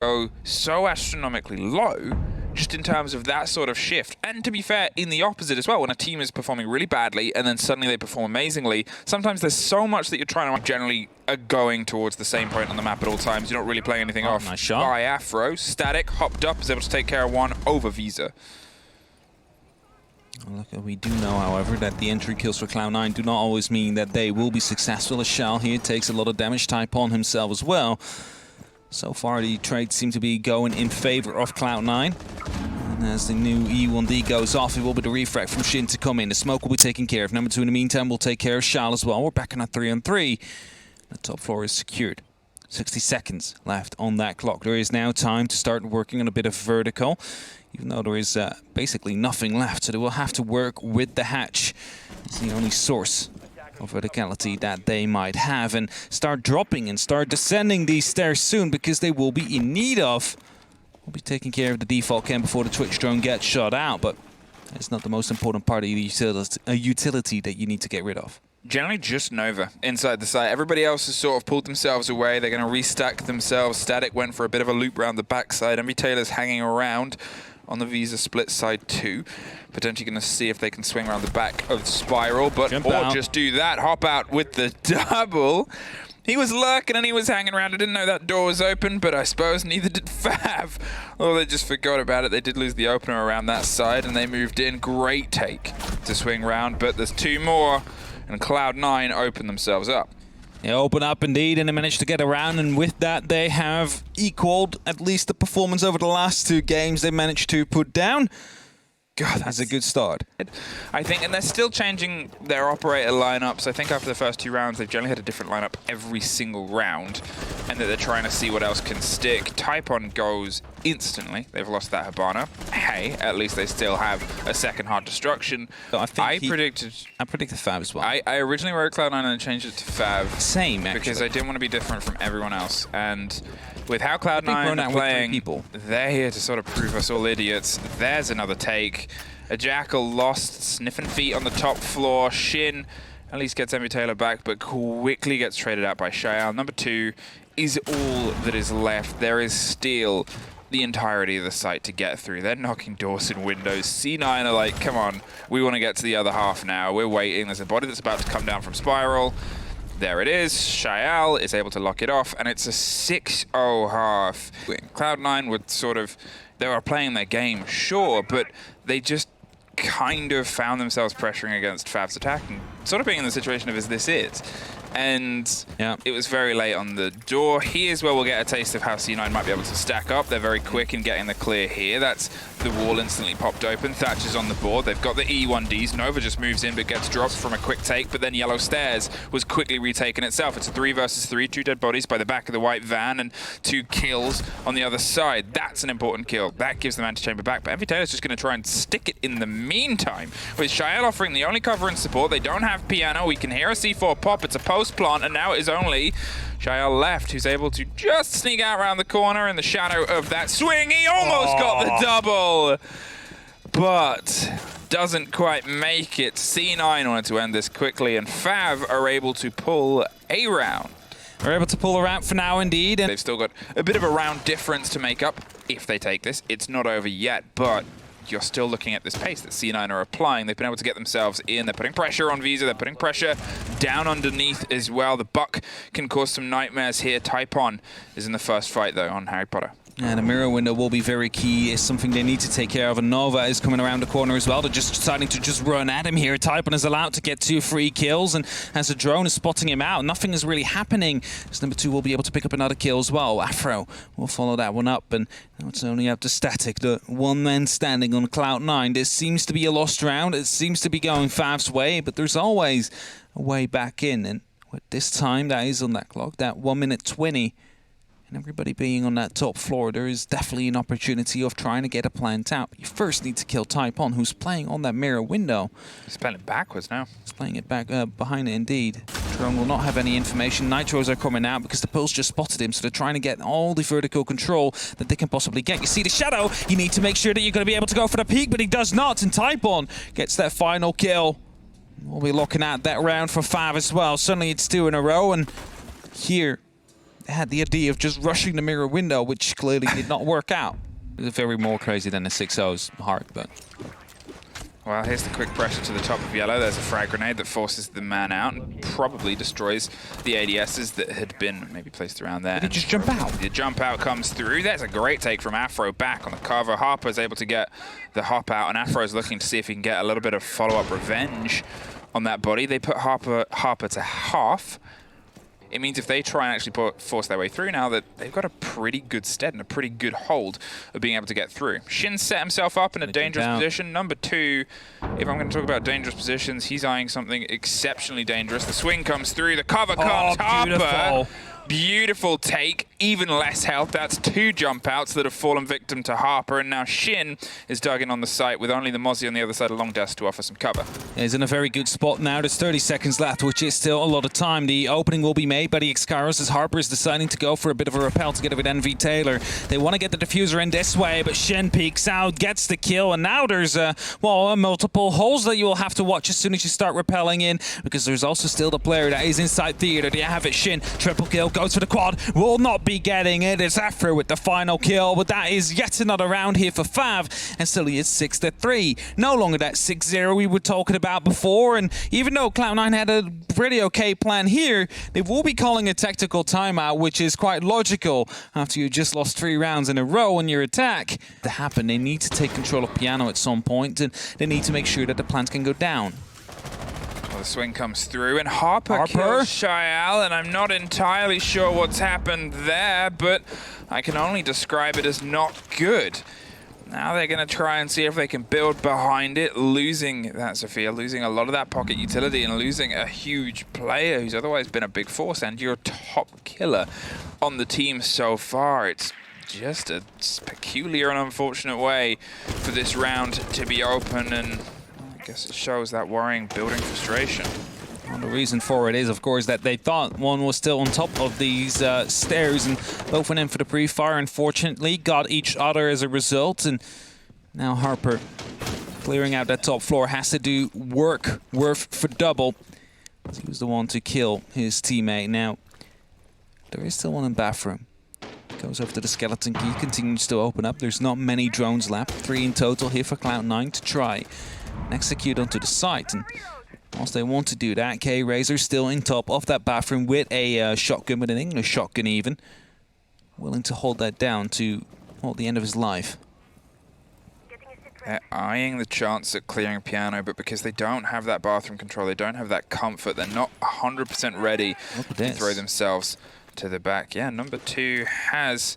go so astronomically low just in terms of that sort of shift. And to be fair, in the opposite as well, when a team is performing really badly and then suddenly they perform amazingly, sometimes there's so much that you're trying to generally are going towards the same point on the map at all times. You're not really playing anything off. Nice shot. By Afro, static, hopped up, is able to take care of one over Visa. Look, we do know, however, that the entry kills for Cloud9 do not always mean that they will be successful. As Shell here takes a lot of damage, type on himself as well. So far, the trades seem to be going in favor of Cloud9. And as the new E1D goes off, it will be the refrag from Shin to come in. The smoke will be taken care of. Number 2 in the meantime will take care of Shal as well. We're back on a 3-on-3. The top floor is secured. 60 seconds left on that clock. There is now time to start working on a bit of vertical, even though there is basically nothing left. So they will have to work with the hatch. It's the only source of verticality that they might have, and start dropping and start descending these stairs soon, because they will be in need of. We'll be taking care of the default cam before the Twitch drone gets shot out, but it's not the most important part of the utility that you need to get rid of. Generally just Nova inside the site. Everybody else has sort of pulled themselves away. They're going to restack themselves. Static went for a bit of a loop around the backside. Envy Taylor's hanging around on the Visa split side too. Potentially going to see if they can swing around the back of Spiral, but just do that. Hop out with the double. He was lurking and he was hanging around. I didn't know that door was open, but I suppose neither did FAV. Oh, they just forgot about it. They did lose the opener around that side and they moved in. Great take to swing round, but there's 2 more and Cloud9 open themselves up. They open up indeed, and they managed to get around, and with that they have equaled at least the performance over the last 2 games they managed to put down. God, that's a good start. I think, and they're still changing their operator lineups. I think after the first 2 rounds, they've generally had a different lineup every single round, and that they're trying to see what else can stick. Typon goes instantly. They've lost that Hibana. Hey, at least they still have a second Hard Destruction. So I predicted FAV as well. I originally wrote Cloud9 and then changed it to FAV. Same, actually. Because I didn't want to be different from everyone else. And with how Cloud9 are playing, they're here to sort of prove us all idiots. There's another take. A Jackal lost, sniffing feet on the top floor. Shin at least gets Envy Taylor back, but quickly gets traded out by Shael. Number 2 is all that is left. There is still the entirety of the site to get through. They're knocking doors and windows. C9 are like, come on, we want to get to the other half now. We're waiting. There's a body that's about to come down from Spiral. There it is. Shael is able to lock it off, and it's a 6-0 half. Cloud9 would sort of, they were playing their game, sure, but they just kind of found themselves pressuring against FAV's attack and sort of being in the situation of, is this it? And it was very late on the door. Here's where we'll get a taste of how C9 might be able to stack up. They're very quick in getting the clear here. That's the wall instantly popped open. Thatcher's on the board. They've got the E1Ds. Nova just moves in but gets dropped from a quick take, but then Yellow Stairs was quickly retaken itself. It's a 3 versus 3, 2 dead bodies by the back of the white van and 2 kills on the other side. That's an important kill. That gives them antechamber back, but Envy Taylor's just going to try and stick it in the meantime. With Shael offering the only cover and support, they don't have piano. We can hear a C4 pop. It's a post plant, and now it is only Shael left, who's able to just sneak out around the corner in the shadow of that swing. He almost got the double, but doesn't quite make it. C9 wanted to end this quickly, and FAV are able to pull a round. They're able to pull a round for now, indeed. And they've still got a bit of a round difference to make up if they take this. It's not over yet, but you're still looking at this pace that C9 are applying. They've been able to get themselves in. They're putting pressure on Visa. They're putting pressure down underneath as well. The Buck can cause some nightmares here. Typon is in the first fight, though, on Harry Potter. And a mirror window will be very key. It's something they need to take care of. And Nova is coming around the corner as well. They're just deciding to just run at him here. Typon is allowed to get 2 free kills. And as the drone is spotting him out, nothing is really happening. As number 2 will be able to pick up another kill as well. Afro will follow that one up. And now it's only up to Static, the one man standing on Cloud9. This seems to be a lost round. It seems to be going FAV's way, but there's always a way back in. And with this time, that is on that clock, that 1:20. And everybody being on that top floor, there is definitely an opportunity of trying to get a plant out. But you first need to kill Typon, who's playing on that mirror window. He's playing it backwards now. He's playing it back behind it, indeed. Drone will not have any information. Nitros are coming out because the Pulse just spotted him, so they're trying to get all the vertical control that they can possibly get. You see the shadow, you need to make sure that you're going to be able to go for the peak, but he does not, and Typon gets that final kill. We'll be looking at that round for FAV as well. Suddenly it's 2 in a row, and here had the idea of just rushing the mirror window, which clearly did not work out. It's very more crazy than a 6-0's heart, but... Well, here's the quick pressure to the top of yellow. There's a frag grenade that forces the man out and probably destroys the ADSs that had been maybe placed around there. Did he just jump out? The jump out comes through. There's a great take from Afro back on the cover. Harper's able to get the hop out, and Afro's looking to see if he can get a little bit of follow-up revenge on that body. They put Harper to half. It means if they try and actually force their way through now, that they've got a pretty good stead and a pretty good hold of being able to get through. Shin set himself up in a dangerous position. Number 2, if I'm going to talk about dangerous positions, he's eyeing something exceptionally dangerous. The swing comes through, the cover comes. Harper, beautiful take, even less health. That's 2 jump outs that have fallen victim to Harper, and now Shin is dug in on the site with only the Mozzie on the other side of long desk to offer some cover. He's in a very good spot now. There's 30 seconds left, which is still a lot of time. The opening will be made by the Xcaros as Harper is deciding to go for a bit of a rappel together with NV Taylor. They want to get the diffuser in this way, but Shin peeks out, gets the kill, and now there's multiple holes that you will have to watch as soon as you start rappelling in, because there's also still the player that is inside theater. There you have it, Shin, triple kill, goes for the quad, will not be getting it. It's Afro with the final kill, but that is yet another round here for FAV, and still he is 6-3. No longer that 6-0 we were talking about before, and even though Cloud9 had a pretty okay plan here, they will be calling a tactical timeout, which is quite logical after you just lost 3 rounds in a row in your attack. To happen, they need to take control of Piano at some point, and they need to make sure that the plants can go down. Well, the swing comes through, and Harper kills Shial, and I'm not entirely sure what's happened there, but I can only describe it as not good. Now they're going to try and see if they can build behind it, losing that Sophia, losing a lot of that pocket utility, and losing a huge player who's otherwise been a big force and your top killer on the team so far. It's just a peculiar and unfortunate way for this round to be open, and I guess it shows that worrying building frustration. Well, the reason for it is, of course, that they thought one was still on top of these stairs, and both went in for the pre-fire. Unfortunately, got each other as a result, and now Harper, clearing out that top floor, has to do work worth for double. He was the one to kill his teammate. Now, there is still one in bathroom. Goes over to the skeleton key, continues to open up. There's not many drones left, 3 in total here for Cloud9 to try and execute onto the site. And whilst they want to do that, K-Razor still in top of that bathroom with a shotgun, with an English shotgun even. Willing to hold that down to the end of his life. They're eyeing the chance at clearing Piano, but because they don't have that bathroom control, they don't have that comfort, they're not 100% ready to throw themselves to the back. Yeah, number 2 has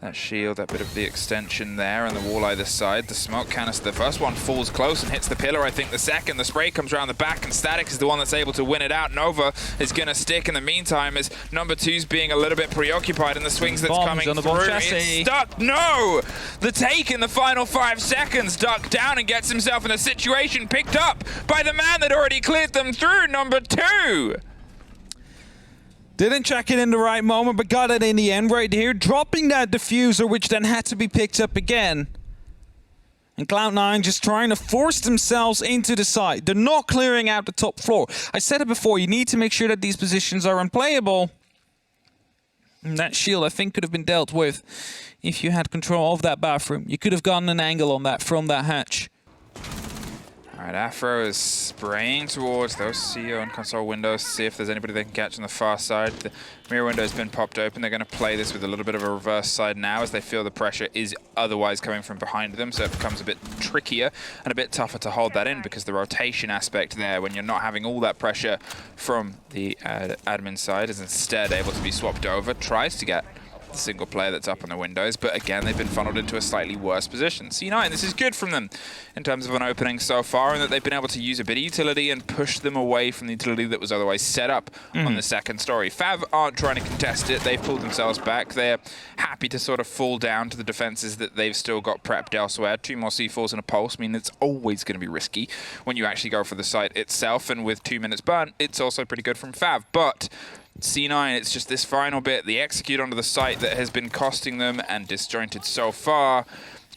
that shield, that bit of the extension there, and the wall either side. The smoke canister, the first one falls close and hits the pillar. I think the second, the spray comes around the back, and Static is the one that's able to win it out. Nova is going to stick in the meantime as number 2's being a little bit preoccupied in the swings that's coming through. It's stuck. No! The take in the final 5 seconds. Duck down and gets himself in a situation picked up by the man that already cleared them through, number 2. Didn't check it in the right moment, but got it in the end right here, dropping that diffuser, which then had to be picked up again. And Cloud9 just trying to force themselves into the site. They're not clearing out the top floor. I said it before, you need to make sure that these positions are unplayable. And that shield, I think, could have been dealt with if you had control of that bathroom. You could have gotten an angle on that from that hatch. All right, Afro is spraying towards those CEO and console windows to see if there's anybody they can catch on the far side. The mirror window has been popped open. They're going to play this with a little bit of a reverse side now as they feel the pressure is otherwise coming from behind them, so it becomes a bit trickier and a bit tougher to hold that in because the rotation aspect there, when you're not having all that pressure from the admin side, is instead able to be swapped over, tries to get the single player that's up on the windows, but again they've been funneled into a slightly worse position. C9, this is good from them in terms of an opening so far, and that they've been able to use a bit of utility and push them away from the utility that was otherwise set up on the second story. FAV aren't trying to contest it, they've pulled themselves back. They're happy to sort of fall down to the defenses that they've still got prepped elsewhere. 2 more C4s and a pulse mean it's always going to be risky when you actually go for the site itself, and with 2 minutes burnt, it's also pretty good from FAV. But C9, it's just this final bit, the execute onto the site that has been costing them and disjointed so far.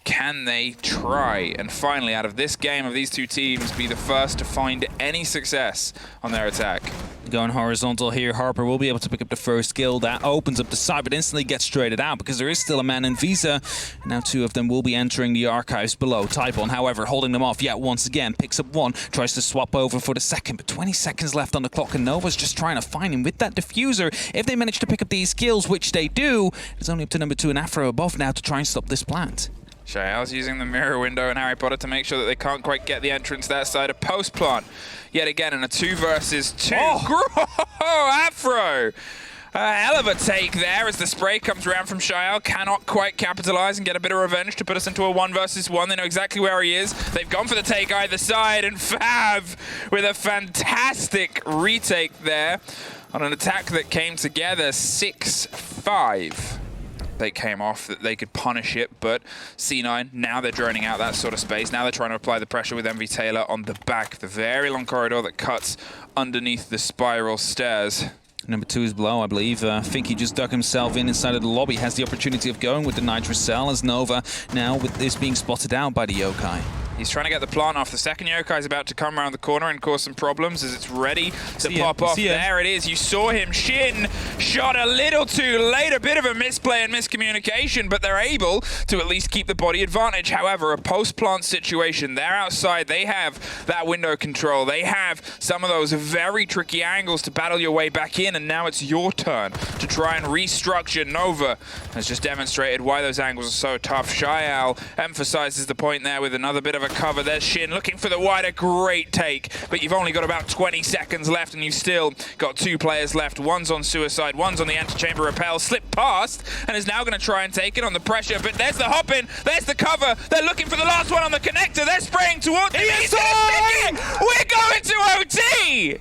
Can they try and finally, out of this game of these 2 teams, be the first to find any success on their attack? Going horizontal here, Harper will be able to pick up the first kill. That opens up the side, but instantly gets traded out because there is still a man in Visa. Now two of them will be entering the archives below. Typon, however, holding them off yet once again. Picks up one, tries to swap over for the second, but 20 seconds left on the clock, and Nova's just trying to find him with that diffuser. If they manage to pick up these kills, which they do, it's only up to number 2 and Afro above now to try and stop this plant. Shael's using the mirror window and Harry Potter to make sure that they can't quite get the entrance that side of post plant. Yet again in a 2 versus 2. Oh, Afro! A hell of a take there as the spray comes around from Shael. Cannot quite capitalize and get a bit of revenge to put us into a 1 versus 1. They know exactly where he is. They've gone for the take either side, and FAV with a fantastic retake there on an attack that came together 6-5. They came off that they could punish it, but C9, now they're droning out that sort of space. Now they're trying to apply the pressure with MV Taylor on the back, the very long corridor that cuts underneath the spiral stairs. Number 2 is below, I believe. I think he just dug himself inside of the lobby. Has the opportunity of going with the Nitrous Cell as Nova now with this being spotted out by the Yokai. He's trying to get the plant off. The second Yokai is about to come around the corner and cause some problems as it's ready to pop off. There it is. You saw him. Shin shot a little too late. A bit of a misplay and miscommunication, but they're able to at least keep the body advantage. However, a post-plant situation. They're outside. They have that window control. They have some of those very tricky angles to battle your way back in, and now it's your turn to try and restructure. Nova has just demonstrated why those angles are so tough. Shael emphasizes the point there with another bit of a cover. There's Shin looking for the wider. Great take, but you've only got about 20 seconds left and you've still got 2 players left. One's on suicide, one's on the antechamber repel. Slipped past and is now going to try and take it on the pressure, but there's the hop in, there's the cover. They're looking for the last one on the connector. They're spraying towards him. We're going to OT!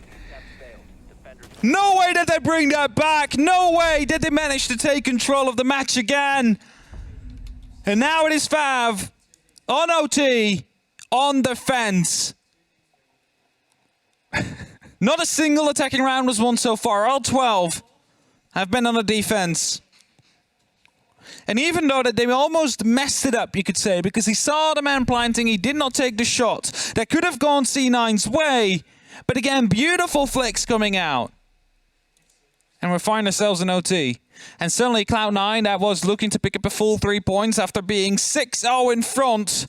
No way did they bring that back. No way did they manage to take control of the match again. And now it is FAV on OT. On the fence. Not a single attacking round was won so far. All 12 have been on the defense. And even though that they almost messed it up, you could say, because he saw the man planting, he did not take the shot. That could have gone C9's way. But again, beautiful flicks coming out. And we find ourselves in OT. And suddenly Cloud9, that was looking to pick up a full 3 points after being 6-0 in front,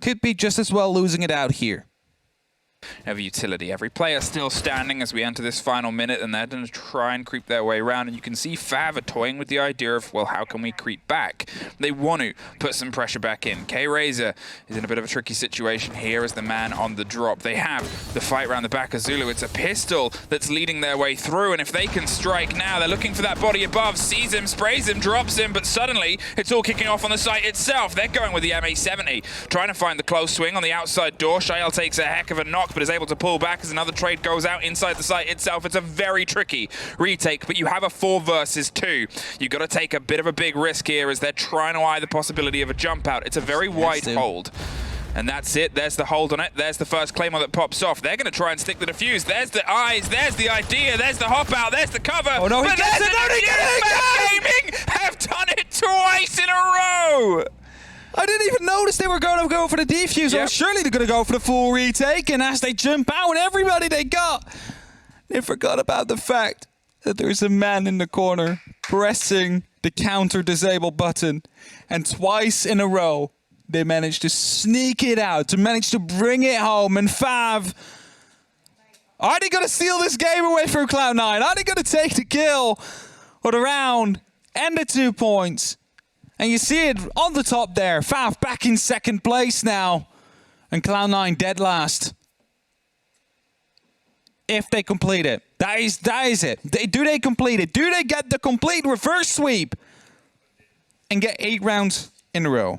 could be just as well losing it out here. Of utility. Every player still standing as we enter this final minute, and they're going to try and creep their way around. And you can see FAV are toying with the idea of, well, how can we creep back? They want to put some pressure back in. K-Razor is in a bit of a tricky situation here as the man on the drop. They have the fight around the back of Zulu. It's a pistol that's leading their way through, and if they can strike now, they're looking for that body above. Sees him, sprays him, drops him, but suddenly it's all kicking off on the site itself. They're going with the MA-70, trying to find the close swing on the outside door. Shael takes a heck of a knock, but is able to pull back as another trade goes out inside the site itself. It's a very tricky retake, but you have a 4 versus 2. You've got to take a bit of a big risk here as they're trying to eye the possibility of a jump out. It's a very wide hold. And that's it. There's the hold on it. There's the first claymore that pops off. They're going to try and stick the defuse. There's the eyes. There's the idea. There's the hop out. There's the cover. Oh no, he gets it! Gaming have done it twice in a row! I didn't even notice they were going to go for the defuse. Yep. Surely they're going to go for the full retake. And as they jump out with everybody they got, they forgot about the fact that there's a man in the corner pressing the counter disable button. And twice in a row, they managed to sneak it out, to manage to bring it home. And FAV, are they going to steal this game away from Cloud9? Are they going to take the kill or the round and the 2 points? And you see it on the top there. FAV back in second place now. And Cloud9 dead last. If they complete it. That is it. Do they complete it? Do they get the complete reverse sweep? And get 8 rounds in a row?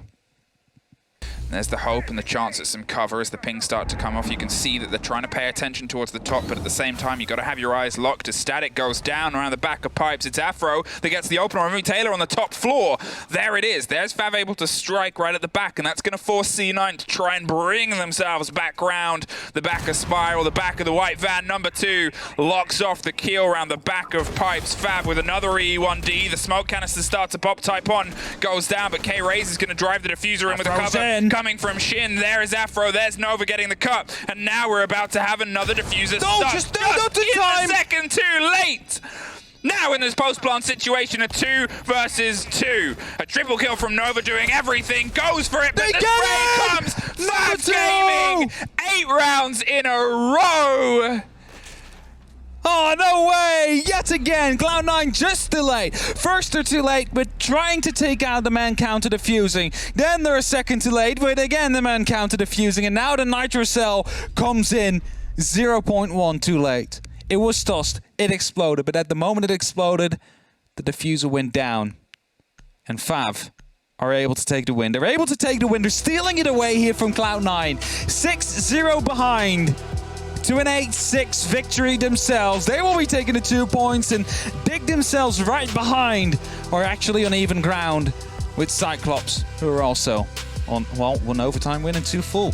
There's the hope and the chance at some cover as the pings start to come off. You can see that they're trying to pay attention towards the top, but at the same time, you've got to have your eyes locked as static goes down around the back of pipes. It's Afro that gets the opener. MV Taylor on the top floor. There it is. There's FAV able to strike right at the back, and that's going to force C9 to try and bring themselves back round the back of Spiral, the back of the white van. Number 2 locks off the keel around the back of pipes. FAV with another E1D. The smoke canisters start to pop. Typon goes down, but K-Raze is going to drive the diffuser in with a cover. coming from Shin. There is Afro. There's Nova getting the cut. And now we're about to have another diffuser stuck. Just not the time. A second too late. Now in this post-plant situation, a 2 versus 2. A triple kill from Nova doing everything. Goes for it, but the spray comes. FAV Gaming. 8 rounds in a row. Oh, no way! Yet again, Cloud9 just delayed. First they're too late, but trying to take out the man counter defusing. Then they're a second too late, but again the man counter defusing. And now the Nitro Cell comes in 0.1 too late. It was tossed, it exploded, but at the moment it exploded, the diffuser went down. And FAV are able to take the win. They're able to take the win. They're stealing it away here from Cloud9. 6-0 behind to an 8-6 victory themselves. They will be taking the 2 points and dig themselves right behind, or actually on even ground, with Cyclops, who are also on, well, 1 overtime win and 2 full.